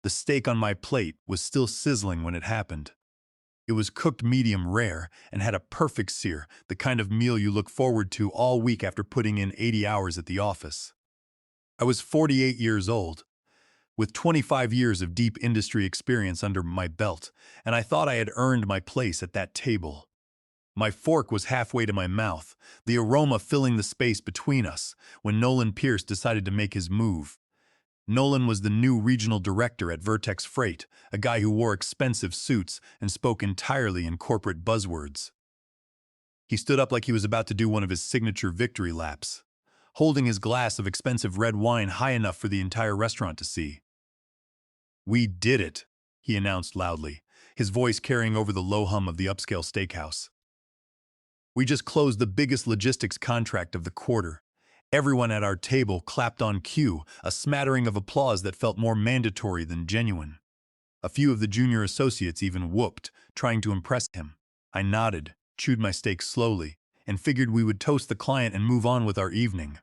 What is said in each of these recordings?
The steak on my plate was still sizzling when it happened. It was cooked medium rare and had a perfect sear, the kind of meal you look forward to all week after putting in 80 hours at the office. I was 48 years old, with 25 years of deep industry experience under my belt, and I thought I had earned my place at that table. My fork was halfway to my mouth, the aroma filling the space between us, when Nolan Pierce decided to make his move. Nolan was the new regional director at Vertex Freight, a guy who wore expensive suits and spoke entirely in corporate buzzwords. He stood up like he was about to do one of his signature victory laps, holding his glass of expensive red wine high enough for the entire restaurant to see. "We did it," he announced loudly, his voice carrying over the low hum of the upscale steakhouse. "We just closed the biggest logistics contract of the quarter." Everyone at our table clapped on cue, a smattering of applause that felt more mandatory than genuine. A few of the junior associates even whooped, trying to impress him. I nodded, chewed my steak slowly, and figured we would toast the client and move on with our evening.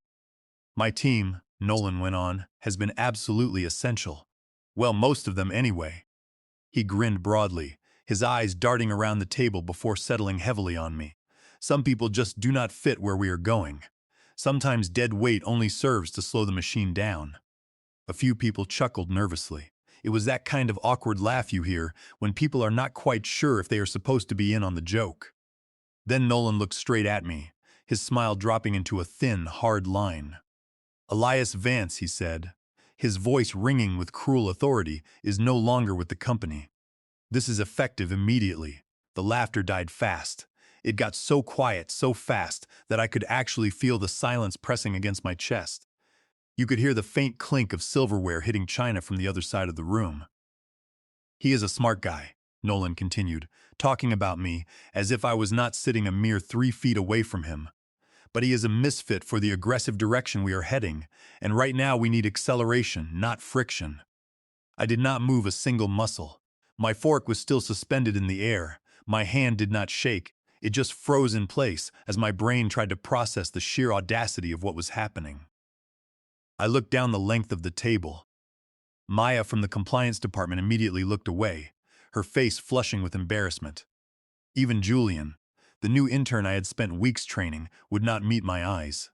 "My team," Nolan went on, "has been absolutely essential. Well, most of them anyway." He grinned broadly, his eyes darting around the table before settling heavily on me. "Some people just do not fit where we are going. Sometimes dead weight only serves to slow the machine down." A few people chuckled nervously. It was that kind of awkward laugh you hear when people are not quite sure if they are supposed to be in on the joke. Then Nolan looked straight at me, his smile dropping into a thin, hard line. "Elias Vance," he said, his voice ringing with cruel authority, "is no longer with the company. This is effective immediately." The laughter died fast. It got so quiet, so fast, that I could actually feel the silence pressing against my chest. You could hear the faint clink of silverware hitting china from the other side of the room. "He is a smart guy," Nolan continued, talking about me as if I was not sitting a mere 3 feet away from him. "But he is a misfit for the aggressive direction we are heading, and right now we need acceleration, not friction." I did not move a single muscle. My fork was still suspended in the air. My hand did not shake. It just froze in place as my brain tried to process the sheer audacity of what was happening. I looked down the length of the table. Maya from the compliance department immediately looked away, her face flushing with embarrassment. Even Julian, the new intern I had spent weeks training, would not meet my eyes.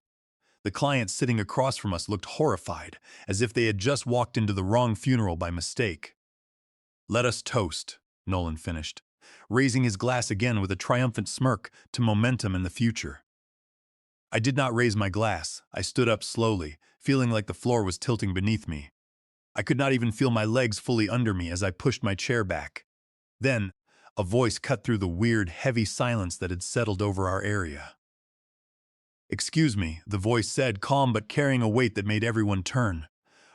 The client sitting across from us looked horrified, as if they had just walked into the wrong funeral by mistake. "Let us toast," Nolan finished, raising his glass again with a triumphant smirk to momentum in the future. I did not raise my glass. I stood up slowly, feeling like the floor was tilting beneath me. I could not even feel my legs fully under me as I pushed my chair back. Then, a voice cut through the weird, heavy silence that had settled over our area. "Excuse me," the voice said, calm but carrying a weight that made everyone turn.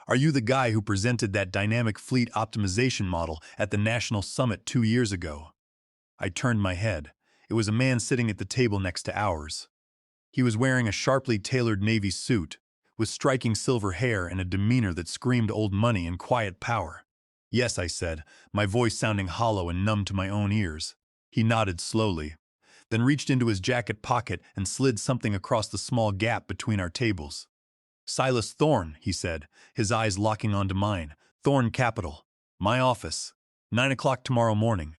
"Are you the guy who presented that dynamic fleet optimization model at the National Summit 2 years ago?" I turned my head. It was a man sitting at the table next to ours. He was wearing a sharply tailored navy suit, with striking silver hair and a demeanor that screamed old money and quiet power. "Yes," I said, my voice sounding hollow and numb to my own ears. He nodded slowly, then reached into his jacket pocket and slid something across the small gap between our tables. "Silas Thorne," he said, his eyes locking onto mine. "Thorne Capital. My office. 9 o'clock tomorrow morning."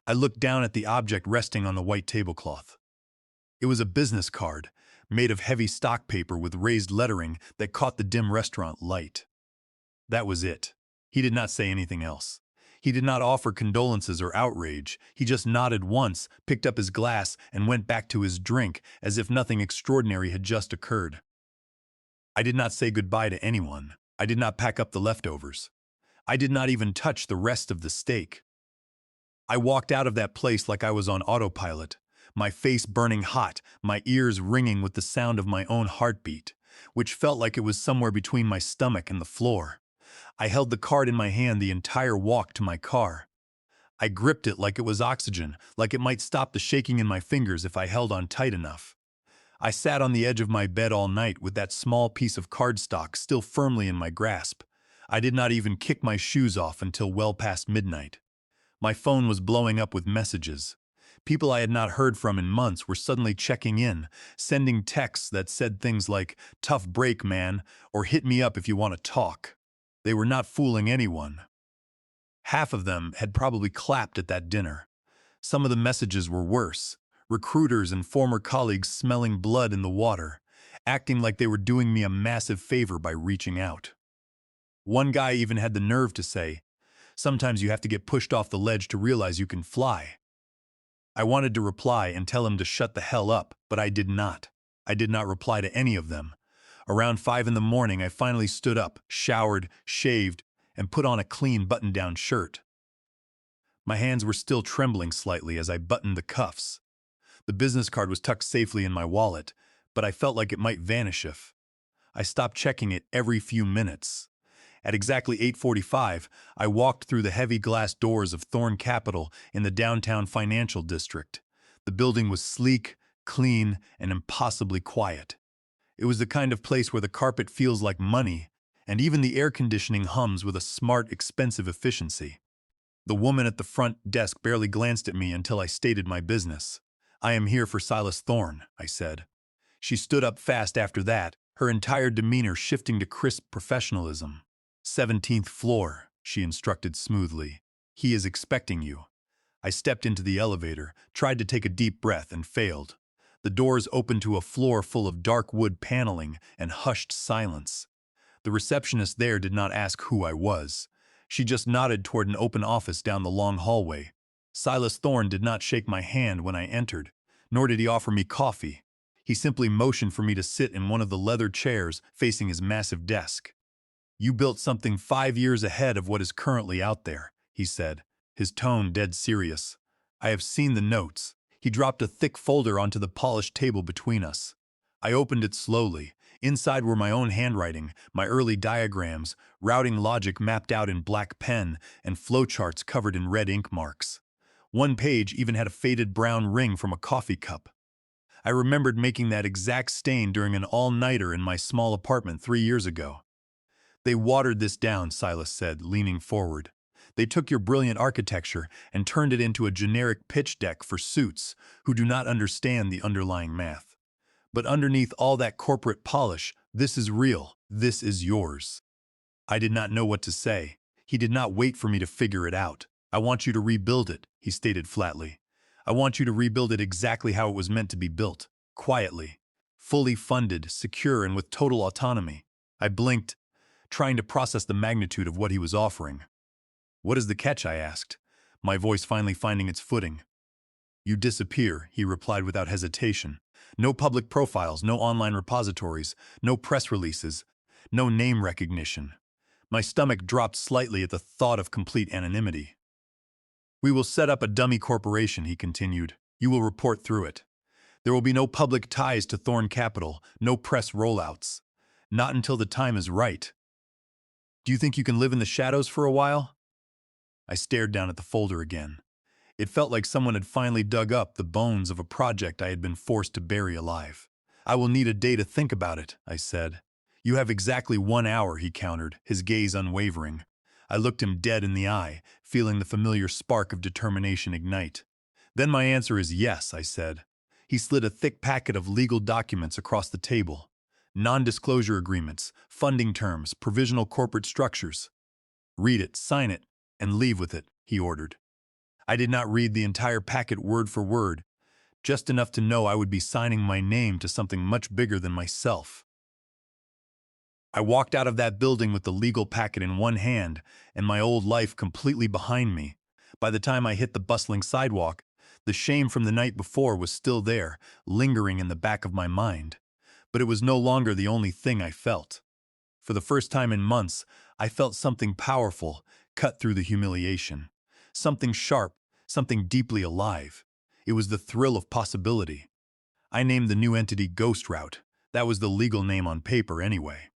I looked down at the object resting on the white tablecloth. It was a business card, made of heavy stock paper with raised lettering that caught the dim restaurant light. That was it. He did not say anything else. He did not offer condolences or outrage. He just nodded once, picked up his glass, and went back to his drink as if nothing extraordinary had just occurred. I did not say goodbye to anyone. I did not pack up the leftovers. I did not even touch the rest of the steak. I walked out of that place like I was on autopilot, my face burning hot, my ears ringing with the sound of my own heartbeat, which felt like it was somewhere between my stomach and the floor. I held the card in my hand the entire walk to my car. I gripped it like it was oxygen, like it might stop the shaking in my fingers if I held on tight enough. I sat on the edge of my bed all night with that small piece of cardstock still firmly in my grasp. I did not even kick my shoes off until well past midnight. My phone was blowing up with messages. People I had not heard from in months were suddenly checking in, sending texts that said things like, "Tough break, man," or "Hit me up if you want to talk." They were not fooling anyone. Half of them had probably clapped at that dinner. Some of the messages were worse. Recruiters and former colleagues smelling blood in the water, acting like they were doing me a massive favor by reaching out. One guy even had the nerve to say, "Sometimes you have to get pushed off the ledge to realize you can fly." I wanted to reply and tell him to shut the hell up, but I did not. I did not reply to any of them. Around 5 in the morning, I finally stood up, showered, shaved, and put on a clean button-down shirt. My hands were still trembling slightly as I buttoned the cuffs. The business card was tucked safely in my wallet, but I felt like it might vanish if I stopped checking it every few minutes. At exactly 8:45, I walked through the heavy glass doors of Thorn Capital in the downtown financial district. The building was sleek, clean, and impossibly quiet. It was the kind of place where the carpet feels like money, and even the air conditioning hums with a smart, expensive efficiency. The woman at the front desk barely glanced at me until I stated my business. "I am here for Silas Thorne," I said. She stood up fast after that, her entire demeanor shifting to crisp professionalism. "17th floor," she instructed smoothly. "He is expecting you." I stepped into the elevator, tried to take a deep breath, and failed. The doors opened to a floor full of dark wood paneling and hushed silence. The receptionist there did not ask who I was. She just nodded toward an open office down the long hallway. Silas Thorne did not shake my hand when I entered, nor did he offer me coffee. He simply motioned for me to sit in one of the leather chairs facing his massive desk. "You built something 5 years ahead of what is currently out there," he said, his tone dead serious. "I have seen the notes." He dropped a thick folder onto the polished table between us. I opened it slowly. Inside were my own handwriting, my early diagrams, routing logic mapped out in black pen, and flowcharts covered in red ink marks. One page even had a faded brown ring from a coffee cup. I remembered making that exact stain during an all-nighter in my small apartment 3 years ago. "They watered this down," Silas said, leaning forward. "They took your brilliant architecture and turned it into a generic pitch deck for suits who do not understand the underlying math. But underneath all that corporate polish, this is real. This is yours." I did not know what to say. He did not wait for me to figure it out. "I want you to rebuild it," he stated flatly. "I want you to rebuild it exactly how it was meant to be built. Quietly. Fully funded, secure, and with total autonomy." I blinked, trying to process the magnitude of what he was offering. "What is the catch?" I asked, my voice finally finding its footing. "You disappear," he replied without hesitation. "No public profiles, no online repositories, no press releases, no name recognition." My stomach dropped slightly at the thought of complete anonymity. "We will set up a dummy corporation," he continued. "You will report through it. There will be no public ties to Thorn Capital, no press rollouts. Not until the time is right. Do you think you can live in the shadows for a while?" I stared down at the folder again. It felt like someone had finally dug up the bones of a project I had been forced to bury alive. "I will need a day to think about it," I said. "You have exactly 1 hour," he countered, his gaze unwavering. I looked him dead in the eye, feeling the familiar spark of determination ignite. "Then my answer is yes," I said. He slid a thick packet of legal documents across the table. "Non-disclosure agreements, funding terms, provisional corporate structures. Read it, sign it, and leave with it," he ordered. I did not read the entire packet word for word, just enough to know I would be signing my name to something much bigger than myself. I walked out of that building with the legal packet in one hand and my old life completely behind me. By the time I hit the bustling sidewalk, the shame from the night before was still there, lingering in the back of my mind. But it was no longer the only thing I felt. For the first time in months, I felt something powerful cut through the humiliation. Something sharp, something deeply alive. It was the thrill of possibility. I named the new entity Ghost Route. That was the legal name on paper anyway.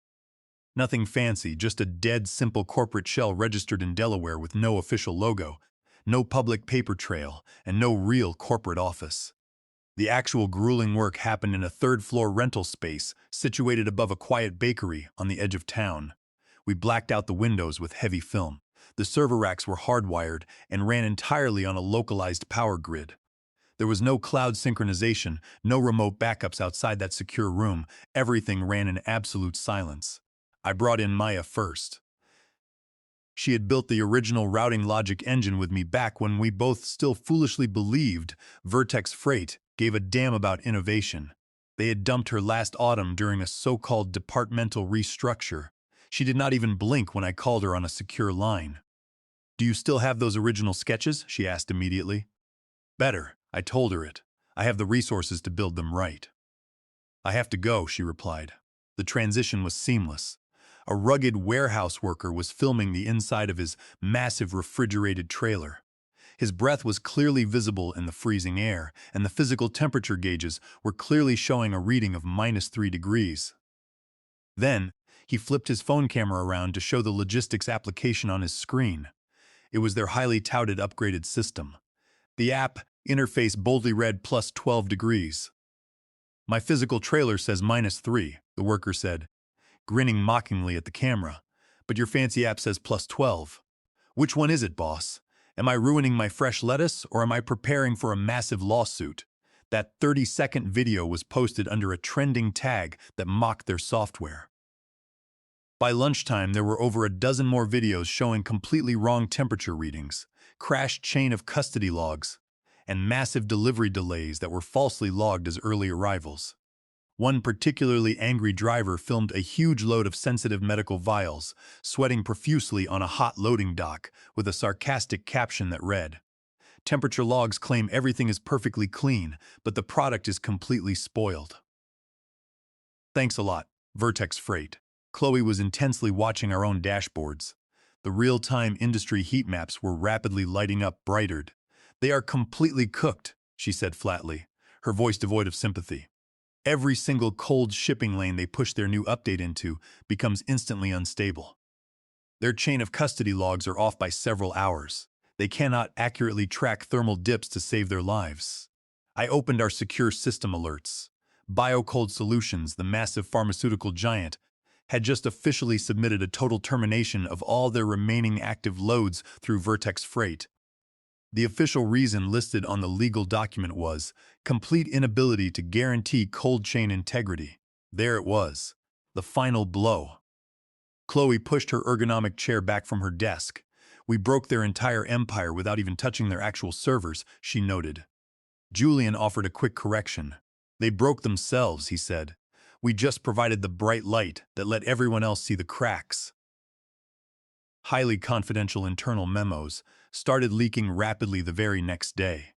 Nothing fancy, just a dead simple corporate shell registered in Delaware with no official logo, no public paper trail, and no real corporate office. The actual grueling work happened in a third-floor rental space situated above a quiet bakery on the edge of town. We blacked out the windows with heavy film. The server racks were hardwired and ran entirely on a localized power grid. There was no cloud synchronization, no remote backups outside that secure room. Everything ran in absolute silence. I brought in Maya first. She had built the original routing logic engine with me back when we both still foolishly believed Vertex Freight gave a damn about innovation. They had dumped her last autumn during a so-called departmental restructure. She did not even blink when I called her on a secure line. "Do you still have those original sketches?" she asked immediately. "Better," I told her it. "I have the resources to build them right." "I have to go," she replied. The transition was seamless. A rugged warehouse worker was filming the inside of his massive refrigerated trailer. His breath was clearly visible in the freezing air, and the physical temperature gauges were clearly showing a reading of -3 degrees. Then, he flipped his phone camera around to show the logistics application on his screen. It was their highly touted upgraded system. The app interface boldly read +12 degrees. "My physical trailer says -3, the worker said, grinning mockingly at the camera. "But your fancy app says +12. Which one is it, boss? Am I ruining my fresh lettuce, or am I preparing for a massive lawsuit?" That 30-second video was posted under a trending tag that mocked their software. By lunchtime, there were over a dozen more videos showing completely wrong temperature readings, crashed chain of custody logs, and massive delivery delays that were falsely logged as early arrivals. One particularly angry driver filmed a huge load of sensitive medical vials, sweating profusely on a hot loading dock, with a sarcastic caption that read, "Temperature logs claim everything is perfectly clean, but the product is completely spoiled." "Thanks a lot, Vertex Freight." Chloe was intensely watching our own dashboards. The real-time industry heat maps were rapidly lighting up brighter. "They are completely cooked," she said flatly, her voice devoid of sympathy. "Every single cold shipping lane they push their new update into becomes instantly unstable. Their chain of custody logs are off by several hours. They cannot accurately track thermal dips to save their lives." I opened our secure system alerts. BioCold Solutions, the massive pharmaceutical giant, had just officially submitted a total termination of all their remaining active loads through Vertex Freight. The official reason listed on the legal document was complete inability to guarantee cold chain integrity. There it was, the final blow. Chloe pushed her ergonomic chair back from her desk. "We broke their entire empire without even touching their actual servers," she noted. Julian offered a quick correction. "They broke themselves," he said. "We just provided the bright light that let everyone else see the cracks." Highly confidential internal memos started leaking rapidly the very next day.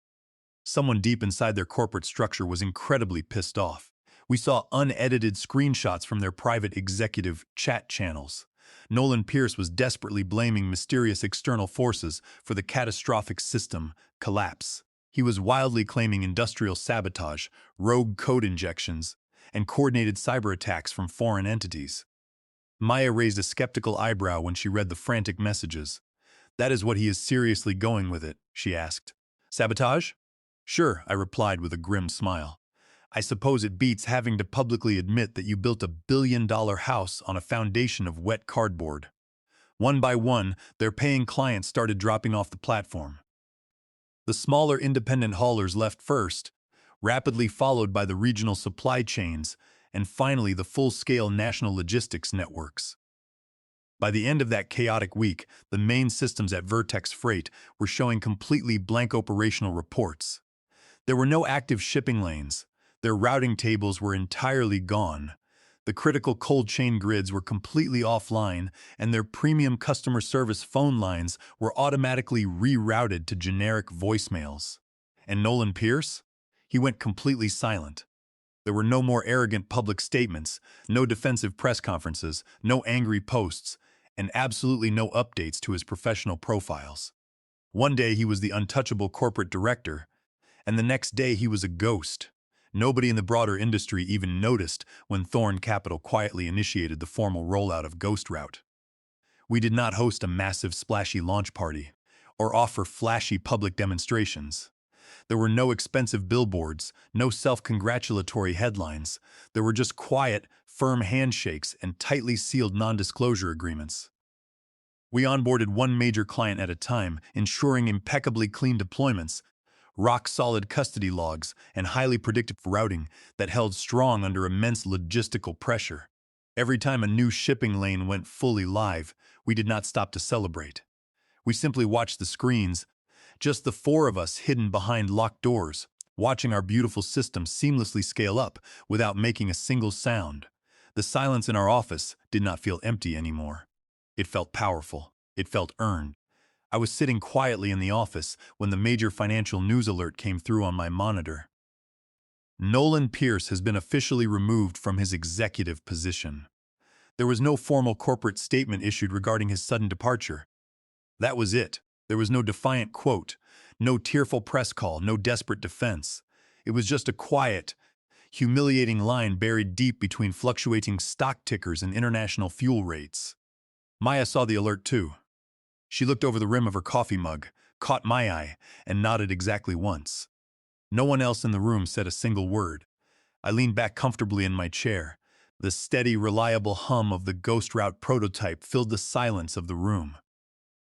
Someone deep inside their corporate structure was incredibly pissed off. We saw unedited screenshots from their private executive chat channels. Nolan Pierce was desperately blaming mysterious external forces for the catastrophic system collapse. He was wildly claiming industrial sabotage, rogue code injections, and coordinated cyber attacks from foreign entities. Maya raised a skeptical eyebrow when she read the frantic messages. "That is what he is seriously going with it?" she asked. "Sabotage?" "Sure," I replied with a grim smile. "I suppose it beats having to publicly admit that you built $1 billion house on a foundation of wet cardboard." One by one, their paying clients started dropping off the platform. The smaller independent haulers left first, rapidly followed by the regional supply chains, and finally the full-scale national logistics networks. By the end of that chaotic week, the main systems at Vertex Freight were showing completely blank operational reports. There were no active shipping lanes. Their routing tables were entirely gone. The critical cold chain grids were completely offline, and their premium customer service phone lines were automatically rerouted to generic voicemails. And Nolan Pierce? He went completely silent. There were no more arrogant public statements, no defensive press conferences, no angry posts, and absolutely no updates to his professional profiles. One day he was the untouchable corporate director, and the next day he was a ghost. Nobody in the broader industry even noticed when Thorn Capital quietly initiated the formal rollout of Ghost Route. We did not host a massive splashy launch party or offer flashy public demonstrations. There were no expensive billboards, no self-congratulatory headlines. There were just quiet, firm handshakes and tightly sealed non-disclosure agreements. We onboarded one major client at a time, ensuring impeccably clean deployments, rock-solid custody logs, and highly predictive routing that held strong under immense logistical pressure. Every time a new shipping lane went fully live, we did not stop to celebrate. We simply watched the screens, just the four of us hidden behind locked doors, watching our beautiful system seamlessly scale up without making a single sound. The silence in our office did not feel empty anymore. It felt powerful. It felt earned. I was sitting quietly in the office when the major financial news alert came through on my monitor. Nolan Pierce has been officially removed from his executive position. There was no formal corporate statement issued regarding his sudden departure. That was it. There was no defiant quote, no tearful press call, no desperate defense. It was just a quiet, humiliating line buried deep between fluctuating stock tickers and international fuel rates. Maya saw the alert too. She looked over the rim of her coffee mug, caught my eye, and nodded exactly once. No one else in the room said a single word. I leaned back comfortably in my chair. The steady, reliable hum of the Ghost Route prototype filled the silence of the room.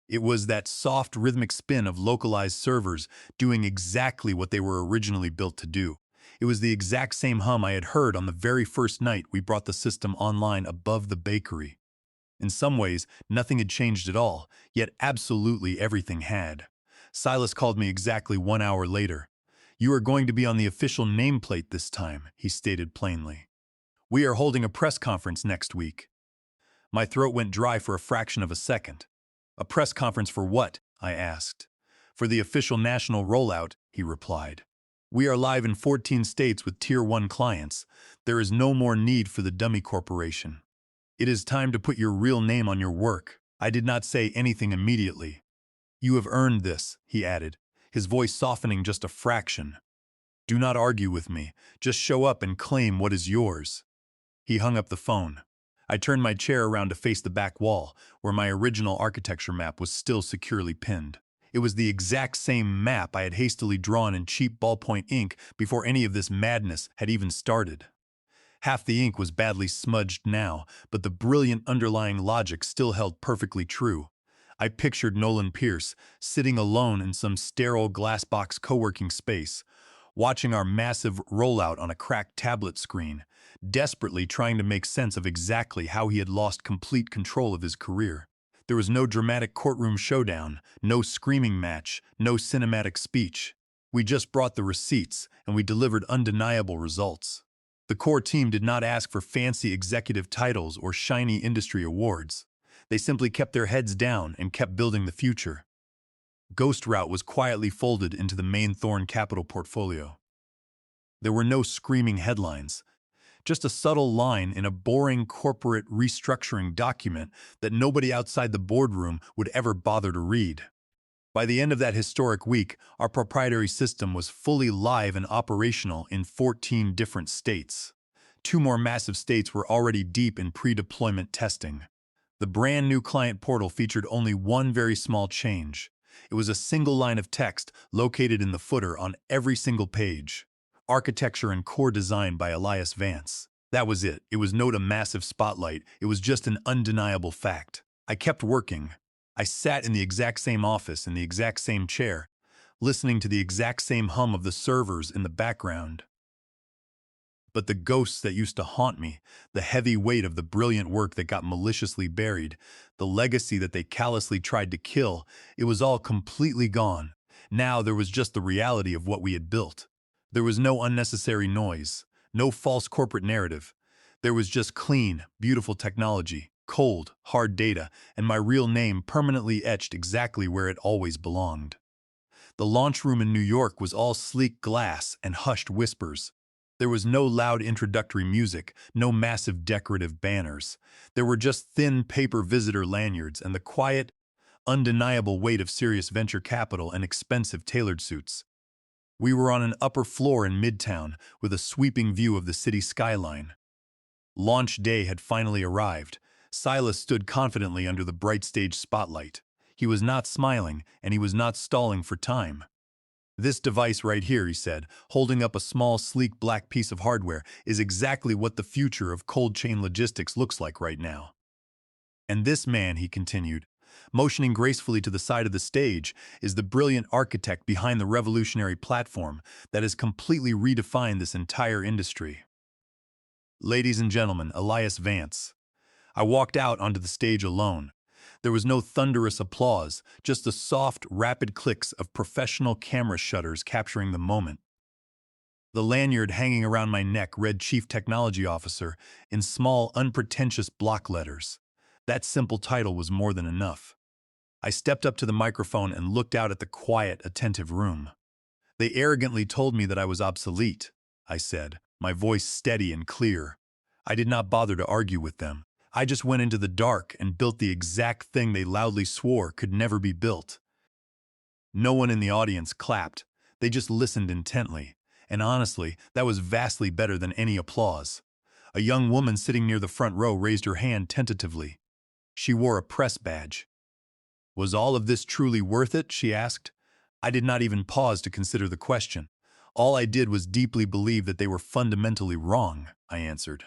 It was that soft, rhythmic spin of localized servers doing exactly what they were originally built to do. It was the exact same hum I had heard on the very first night we brought the system online above the bakery. In some ways, nothing had changed at all, yet absolutely everything had. Silas called me exactly 1 hour later. "You are going to be on the official nameplate this time," he stated plainly. "We are holding a press conference next week." My throat went dry for a fraction of a second. "A press conference for what?" I asked. "For the official national rollout," he replied. "We are live in 14 states with Tier 1 clients. There is no more need for the dummy corporation. It is time to put your real name on your work." I did not say anything immediately. "You have earned this," he added, his voice softening just a fraction. "Do not argue with me. Just show up and claim what is yours." He hung up the phone. I turned my chair around to face the back wall, where my original architecture map was still securely pinned. It was the exact same map I had hastily drawn in cheap ballpoint ink before any of this madness had even started. Half the ink was badly smudged now, but the brilliant underlying logic still held perfectly true. I pictured Nolan Pierce sitting alone in some sterile glass-box co-working space, watching our massive rollout on a cracked tablet screen, desperately trying to make sense of exactly how he had lost complete control of his career. There was no dramatic courtroom showdown, no screaming match, no cinematic speech. We just brought the receipts, and we delivered undeniable results. The core team did not ask for fancy executive titles or shiny industry awards. They simply kept their heads down and kept building the future. Ghost Route was quietly folded into the main Thorn Capital portfolio. There were no screaming headlines, just a subtle line in a boring corporate restructuring document that nobody outside the boardroom would ever bother to read. By the end of that historic week, our proprietary system was fully live and operational in 14 different states. 2 more massive states were already deep in pre-deployment testing. The brand new client portal featured only one very small change. It was a single line of text located in the footer on every single page. Architecture and core design by Elias Vance. That was it. It was not a massive spotlight. It was just an undeniable fact. I kept working. I sat in the exact same office in the exact same chair, listening to the exact same hum of the servers in the background. But the ghosts that used to haunt me, the heavy weight of the brilliant work that got maliciously buried, the legacy that they callously tried to kill, it was all completely gone. Now there was just the reality of what we had built. There was no unnecessary noise, no false corporate narrative. There was just clean, beautiful technology, cold, hard data, and my real name permanently etched exactly where it always belonged. The launch room in New York was all sleek glass and hushed whispers. There was no loud introductory music, no massive decorative banners. There were just thin paper visitor lanyards and the quiet, undeniable weight of serious venture capital and expensive tailored suits. We were on an upper floor in Midtown with a sweeping view of the city skyline. Launch day had finally arrived. Silas stood confidently under the bright stage spotlight. He was not smiling, and he was not stalling for time. "This device right here," he said, holding up a small, sleek black piece of hardware, "is exactly what the future of cold chain logistics looks like right now." "And this man," he continued, motioning gracefully to the side of the stage, "is the brilliant architect behind the revolutionary platform that has completely redefined this entire industry." Ladies and gentlemen, Elias Vance. I walked out onto the stage alone. There was no thunderous applause, just the soft, rapid clicks of professional camera shutters capturing the moment. The lanyard hanging around my neck read Chief Technology Officer in small, unpretentious block letters. That simple title was more than enough. I stepped up to the microphone and looked out at the quiet, attentive room. They arrogantly told me that I was obsolete, I said, my voice steady and clear. I did not bother to argue with them. I just went into the dark and built the exact thing they loudly swore could never be built. No one in the audience clapped. They just listened intently. And honestly, that was vastly better than any applause. A young woman sitting near the front row raised her hand tentatively. She wore a press badge. Was all of this truly worth it? She asked. I did not even pause to consider the question. All I did was deeply believe that they were fundamentally wrong, I answered.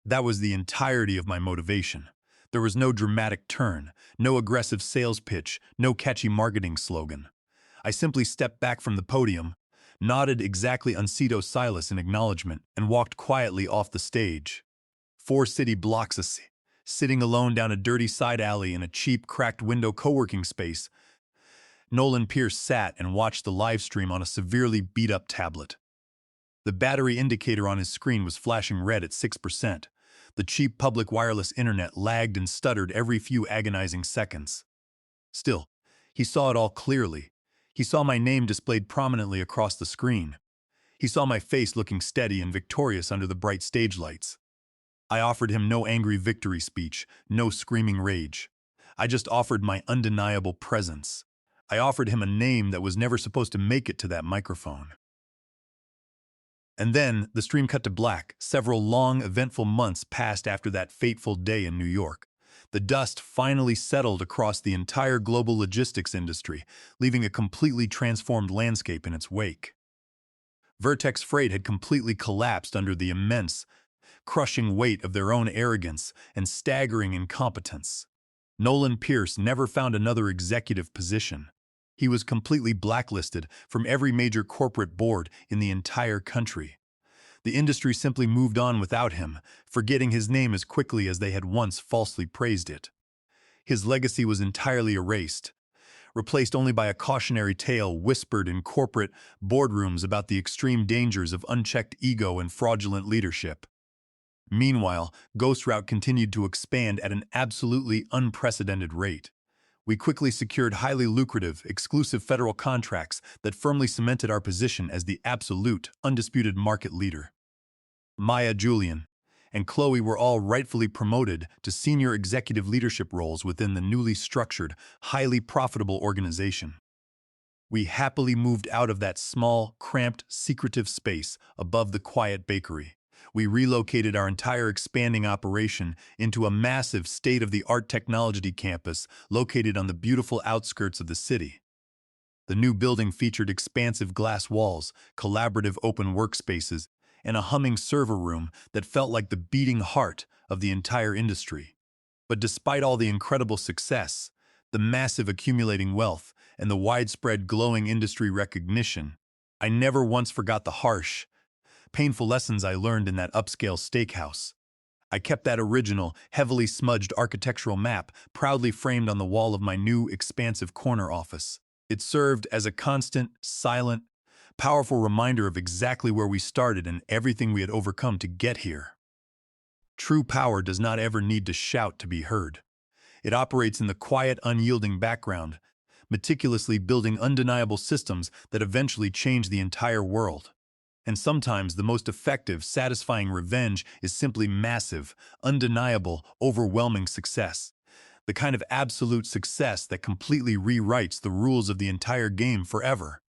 That was the entirety of my motivation. There was no dramatic turn, no aggressive sales pitch, no catchy marketing slogan. I simply stepped back from the podium, nodded exactly uncido Silas in acknowledgement, and walked quietly off the stage. 4 city blocks sitting alone down a dirty side alley in a cheap, cracked window co-working space, Nolan Pierce sat and watched the live stream on a severely beat-up tablet. The battery indicator on his screen was flashing red at 6%. The cheap public wireless internet lagged and stuttered every few agonizing seconds. Still, he saw it all clearly. He saw my name displayed prominently across the screen. He saw my face looking steady and victorious under the bright stage lights. I offered him no angry victory speech, no screaming rage. I just offered my undeniable presence. I offered him a name that was never supposed to make it to that microphone. And then the stream cut to black. Several long, eventful months passed after that fateful day in New York. The dust finally settled across the entire global logistics industry, leaving a completely transformed landscape in its wake. Vertex Freight had completely collapsed under the immense, crushing weight of their own arrogance and staggering incompetence. Nolan Pierce never found another executive position. He was completely blacklisted from every major corporate board in the entire country. The industry simply moved on without him, forgetting his name as quickly as they had once falsely praised it. His legacy was entirely erased, replaced only by a cautionary tale whispered in corporate boardrooms about the extreme dangers of unchecked ego and fraudulent leadership. Meanwhile, Ghost Route continued to expand at an absolutely unprecedented rate. We quickly secured highly lucrative, exclusive federal contracts that firmly cemented our position as the absolute, undisputed market leader. Maya, Julian, and Chloe were all rightfully promoted to senior executive leadership roles within the newly structured, highly profitable organization. We happily moved out of that small, cramped, secretive space above the quiet bakery. We relocated our entire expanding operation into a massive state-of-the-art technology campus located on the beautiful outskirts of the city. The new building featured expansive glass walls, collaborative open workspaces, and a humming server room that felt like the beating heart of the entire industry. But despite all the incredible success, the massive accumulating wealth, and the widespread glowing industry recognition, I never once forgot the harsh, painful lessons I learned in that upscale steakhouse. I kept that original, heavily smudged architectural map proudly framed on the wall of my new, expansive corner office. It served as a constant, silent, powerful reminder of exactly where we started and everything we had overcome to get here. True power does not ever need to shout to be heard. It operates in the quiet, unyielding background, meticulously building undeniable systems that eventually change the entire world. And sometimes the most effective, satisfying revenge is simply massive, undeniable, overwhelming success. The kind of absolute success that completely rewrites the rules of the entire game forever.